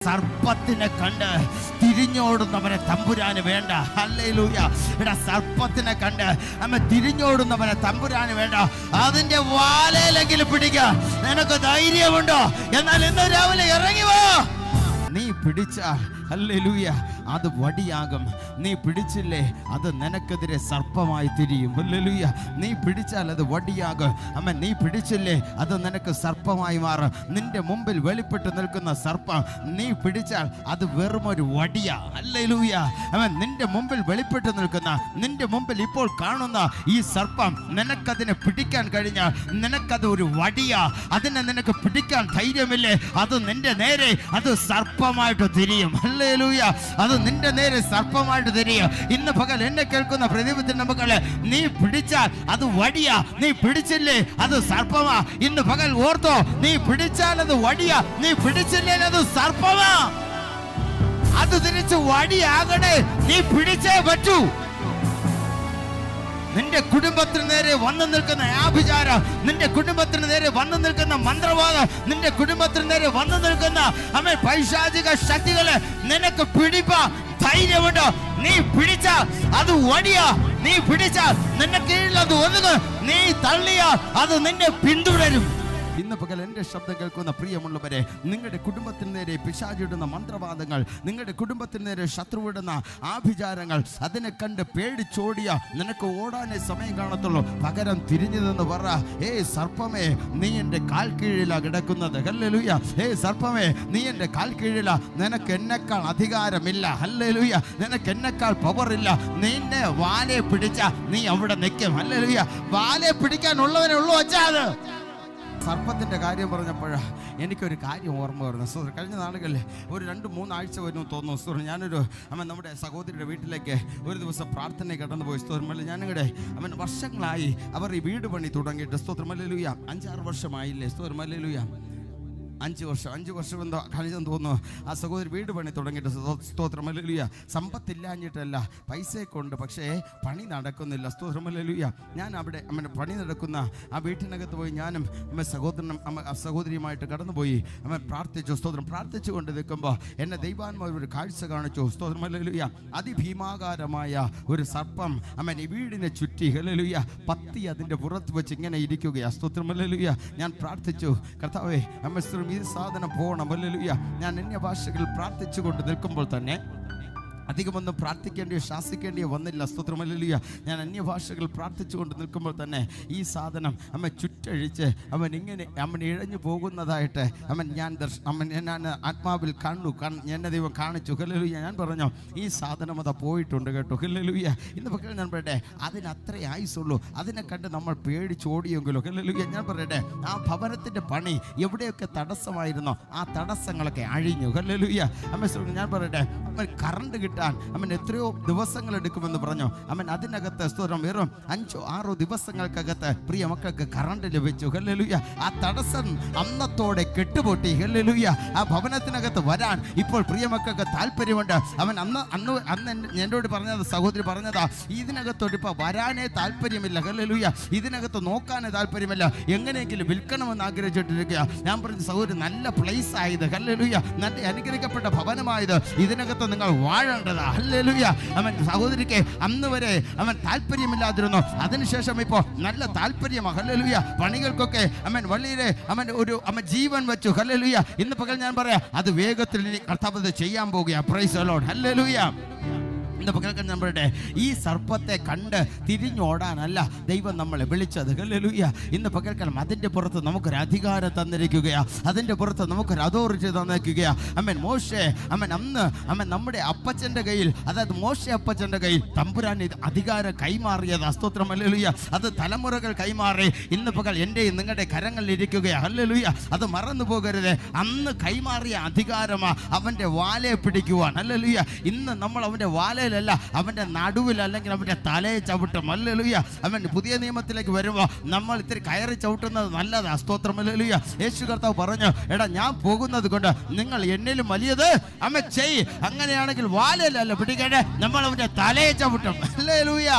സർപ്പത്തിനെ കണ്ട് തിരിഞ്ഞോടുന്നവനെ തമ്പുരാന് വേണ്ട. ഹല്ലേലൂയ. എടാ, സർപ്പത്തിനെ കണ്ട് തിരിഞ്ഞോടുന്നവനെ തമ്പുരാന് വേണ്ട. അതിന്റെ വാലയിലെങ്കിലും പിടിക്കാൻ നിനക്ക് ധൈര്യമുണ്ടോ? എന്നാൽ ഇന്ന് രാവിലെ ഇറങ്ങി വാ. നീ പിടിച്ചാൽ ഹല്ലേലൂയ അത് വടിയാകും. നീ പിടിച്ചില്ലേ അത് നിനക്കെതിരെ സർപ്പമായി തിരിയും. ഹല്ലേലൂയ. നീ പിടിച്ചാൽ അത് വടിയാകും. അമ്മ, നീ പിടിച്ചില്ലേ അത് നിനക്ക് സർപ്പമായി മാറും. നിന്റെ മുമ്പിൽ വെളിപ്പെട്ട് നിൽക്കുന്ന സർപ്പം നീ പിടിച്ചാൽ അത് വെറുമൊരു വടിയാ. ഹല്ലേലൂയ. അമ്മ, നിന്റെ മുമ്പിൽ വെളിപ്പെട്ട് നിൽക്കുന്ന, നിന്റെ മുമ്പിൽ ഇപ്പോൾ കാണുന്ന ഈ സർപ്പം നിനക്കതിനെ പിടിക്കാൻ കഴിഞ്ഞാൽ നിനക്കത് ഒരു വടിയാ. അതിനെ നിനക്ക് പിടിക്കാൻ ധൈര്യമില്ലേ? അത് നിന്റെ നേരെ അത് സർപ്പമായിട്ട് തിരിയും. ഹല്ലേലൂയ. അത് നിന്റെ നേരെ സർപ്പമായിട്ട് തിരിയും. ഇന്ന് പകൽ എന്നെ കേൾക്കുന്ന പ്രതിപത്തിന്റെ മക്കളെ, നീ പിടിച്ചാൽ അത് വടിയാ, നീ പിടിച്ചില്ലേ അത് സർപ്പമാ. ഇന്ന് പകൽ ഓർത്തോ, നീ പിടിച്ചാൽ അത് വടിയാ, നീ പിടിച്ചില്ലേ അത് സർപ്പമാ. അത് തിരിച്ച് വടിയാകണേ, നീ പിടിച്ചേ പറ്റൂ. നിന്റെ കുടുംബത്തിന് നേരെ വന്നു നിൽക്കുന്ന ആഭിചാരം, നിന്റെ കുടുംബത്തിന് നേരെ വന്നു നിൽക്കുന്ന മന്ത്രവാദം, നിന്റെ കുടുംബത്തിന് നേരെ വന്നു നിൽക്കുന്ന പൈശാചിക ശക്തികളെ നിനക്ക് പിടിപ്പാ ധൈര്യമുണ്ടോ? നീ പിടിച്ചാൽ അത് വടിയാ, നീ പിടിച്ചാൽ നിന്റെ കീഴിൽ അത് ഒതുങ്ങും. നീ തള്ളിയാൽ അത് നിന്നെ പിന്തുടരും. ഇന്ന് പകൽ എൻ്റെ ശബ്ദം കേൾക്കുന്ന പ്രിയമുള്ളവരെ, നിങ്ങളുടെ കുടുംബത്തിന് നേരെ പിശാചിടുന്ന മന്ത്രവാദങ്ങൾ, നിങ്ങളുടെ കുടുംബത്തിന് നേരെ ശത്രുവിടുന്ന ആഭിചാരങ്ങൾ, അതിനെ കണ്ട് പേടിച്ചോടിയ നിനക്ക് ഓടാനേ സമയം കാണത്തുള്ളൂ. പകരം തിരിഞ്ഞു നിന്ന് പറ, സർപ്പമേ, നീ എൻ്റെ കാൽ കീഴിലാ കിടക്കുന്നത്. ഹല്ലേലൂയ. സർപ്പമേ, നീ എൻ്റെ കാൽ കീഴിലാ. നിനക്ക് എന്നെക്കാൾ അധികാരമില്ല. ഹല്ലേലൂയ. നിനക്ക് എന്നെക്കാൾ പവർ ഇല്ല. നിന്നെ വാലെ പിടിച്ച നീ അവിടെ നിൽക്കും. ഹല്ലേലൂയ. വാലെ പിടിക്കാനുള്ളവനെ ഉള്ളൂ വച്ചാത്. സർപ്പത്തിൻ്റെ കാര്യം പറഞ്ഞപ്പോഴാ എനിക്കൊരു കാര്യം ഓർമ്മ വരുന്നു. കഴിഞ്ഞ നാളുകളിൽ ഒരു 2-3 ആഴ്ച വരുന്നു തോന്നുന്നു. ഞാനൊരു നമ്മുടെ സഹോദരിയുടെ വീട്ടിലേക്ക് ഒരു ദിവസം പ്രാർത്ഥന കടന്നു പോയി. സ്തോത്രമല്ല, ഞാനിവിടെ വർഷങ്ങളായി അവർ ഈ വീട് പണി തുടങ്ങിയിട്ട്. സ്തോത്രമല്ലേലൂയ. 5-6 വർഷമായില്ലേ? സ്തോത്രമല്ലേലൂയ. 5 വർഷം എന്തോ കഴിഞ്ഞെന്ന് തോന്നുന്നു. ആ സഹോദരി വീട് പണി തുടങ്ങിയിട്ട്. സ്തോത്രമല്ലേലൂയ. സമ്പത്തില്ലാഞ്ഞിട്ടല്ല, പൈസയൊക്കെ ഉണ്ട്, പക്ഷേ പണി നടക്കുന്നില്ല. സ്തോത്രമല്ലേലൂയ. ഞാൻ അവിടെ പണി നടക്കുന്ന ആ വീട്ടിനകത്ത് പോയി ഞാനും സഹോദരിയുമായിട്ട് കടന്നുപോയി. പ്രാർത്ഥിച്ചു. സ്തോത്രം. പ്രാർത്ഥിച്ചു കൊണ്ട് നിൽക്കുമ്പോൾ എന്നെ ദൈവാത്മാവ് ഒരു കാഴ്ച കാണിച്ചു. സ്തോത്രമല്ലേലൂയ. അതിഭീമാകാരമായ ഒരു സർപ്പം ഈ വീടിനെ ചുറ്റി ഹല്ലേലൂയ പത്തി അതിൻ്റെ പുറത്ത് വെച്ച് ഇങ്ങനെ ഇരിക്കുകയാണ്. സ്തോത്രമല്ലേലൂയ. ഞാൻ പ്രാർത്ഥിച്ചു, കർത്താവേ, ഈ സാധനം പോകണം. ഹല്ലേലൂയ. ഞാൻ അന്യഭാഷകളിൽ പ്രാർത്ഥിച്ചു കൊണ്ട് നിൽക്കുമ്പോൾ തന്നെ അധികമൊന്നും പ്രാർത്ഥിക്കേണ്ടിയോ ശാസിക്കേണ്ടിയോ വന്നില്ല. സ്തോത്രമല്ലേലൂയ. ഞാൻ അന്യഭാഷകൾ പ്രാർത്ഥിച്ചുകൊണ്ട് നിൽക്കുമ്പോൾ തന്നെ ഈ സാധനം ചുറ്റഴിച്ച് ഇങ്ങനെ ഇഴഞ്ഞു പോകുന്നതായിട്ട് ഞാൻ ആത്മാവിൽ കണ്ടു. എന്നെ ദൈവം കാണിച്ചു. ഹല്ലേലൂയ. ഞാൻ പറഞ്ഞു, ഈ സാധനം അതാ പോയിട്ടുണ്ട് കേട്ടോ. ഹല്ലേലൂയ. ഇന്ന് പകൽ ഞാൻ പറയട്ടെ, അതിനത്രേ ആയുസുള്ളൂ. അതിനെ കണ്ട് നമ്മൾ പേടിച്ചോടിയെങ്കിലോ. ഹല്ലേലൂയ. ഞാൻ പറയട്ടെ, ആ ഭവനത്തിൻ്റെ പണി എവിടെയൊക്കെ തടസ്സമായിരുന്നോ ആ തടസ്സങ്ങളൊക്കെ അഴിഞ്ഞു. ഹല്ലേലൂയ. ഞാൻ പറയട്ടെ, കറണ്ട് കിട്ടാൻ എത്രയോ ദിവസങ്ങൾ എടുക്കുമെന്ന് പറഞ്ഞു. അതിനകത്ത് സ്തോത്രം വെറും 5-6 ദിവസങ്ങൾക്കകത്ത് പ്രിയ മക്കൾക്ക് കറണ്ട് ലഭിച്ചു. ഹല്ലേലൂയ. ആ തടസ്സം അന്നത്തോടെ കെട്ടുപൊട്ടി. ഹല്ലേലൂയ. ആ ഭവനത്തിനകത്ത് വരാൻ ഇപ്പോൾ പ്രിയ മക്കൾക്ക് താല്പര്യമുണ്ട്. അന്ന് എന്നോട് പറഞ്ഞത്, സഹോദരി പറഞ്ഞതാ, ഇതിനകത്തോട്ട് ഇപ്പൊ വരാനേ താല്പര്യമില്ല. ഹല്ലേലൂയ. ഇതിനകത്ത് നോക്കാനേ താല്പര്യമില്ല. എങ്ങനെയെങ്കിലും വിൽക്കണമെന്ന് ആഗ്രഹിച്ചിട്ടിരിക്കുക. ഞാൻ പറഞ്ഞു, സഹോദരി, നല്ല പ്ലേസ് ആയത്. ഹല്ലേലൂയ. നല്ല അനുഗ്രഹിക്കപ്പെട്ട ഭവനമായത്. ഇതിനകത്ത് നിങ്ങൾ വാഴേണ്ടതാ. ഹല്ലേലൂയ. സഹോദരിക്ക് അന്ന് വരെ താല്പര്യമില്ലാതിരുന്നു. അതിനുശേഷം ഇപ്പോൾ നല്ല താല്പര്യമാണ്. ഹല്ലേലൂയ. പണികൾക്കൊക്കെ വള്ളിയിലെ ഒരു ജീവൻ വെച്ചു. ഹല്ലേലൂയ. ഇന്ന് പകൽ ഞാൻ പറയാം, അത് വേഗത്തിൽ ഇനി കർത്താവ് ചെയ്യാൻ പോകുക. Praise the Lord. ഹല്ലേലൂയ. ഇന്ന് പകൽ നമ്മളുടെ ഈ സർപ്പത്തെ കണ്ട് തിരിഞ്ഞോടാനല്ല ദൈവം നമ്മളെ വിളിച്ചത്. ഹല്ലേലൂയ. ഇന്ന് പകൽക്കാലം അതിൻ്റെ പുറത്ത് നമുക്കൊരു അധികാരം തന്നിരിക്കുകയാണ്. അതിൻ്റെ പുറത്ത് നമുക്കൊരു അതോറിറ്റി തന്നിരിക്കുകയാണ്. മോശെ അന്ന് നമ്മുടെ അപ്പച്ചൻ്റെ കയ്യിൽ, അതായത് മോശെ അപ്പച്ചൻ്റെ കയ്യിൽ തമ്പുരാൻ അധികാരം കൈമാറിയത്. സ്തോത്രം. ഹല്ലേലൂയ. അത് തലമുറകൾ കൈമാറി ഇന്ന് പകൽ എൻ്റെയും നിങ്ങളുടെ കരങ്ങളിൽ ഇരിക്കുകയാണ്. ഹല്ലേലൂയ. അത് മറന്നു പോകരുത്. അന്ന് കൈമാറിയ അധികാരമാ അവൻ്റെ വാലയെ പിടിക്കുവാൻ. ഹല്ലേലൂയ. ഇന്ന് നമ്മൾ അവൻ്റെ വാലയിൽ ല്ല, അവൻ്റെ നടുവിൽ അല്ലെങ്കിൽ അവൻ്റെ തലയെ ചവിട്ടും. ഹല്ലേലൂയ. പുതിയ നിയമത്തിലേക്ക് വരുമ്പോൾ നമ്മൾ ഇത്തിരി കയറി ചവിട്ടുന്നത് നല്ലതാ. സ്തോത്രം. ഹല്ലേലൂയ. യേശു കർത്താവ് പറഞ്ഞു, എടാ, ഞാൻ പോകുന്നത് കൊണ്ട് നിങ്ങൾ എന്നിലും വലിയത് ചെയ്. അങ്ങനെയാണെങ്കിൽ വാലയിലല്ല പിടിക്കേണ്ടേ, നമ്മൾ അവൻ്റെ തലയെ ചവിട്ടും. ഹല്ലേലൂയ.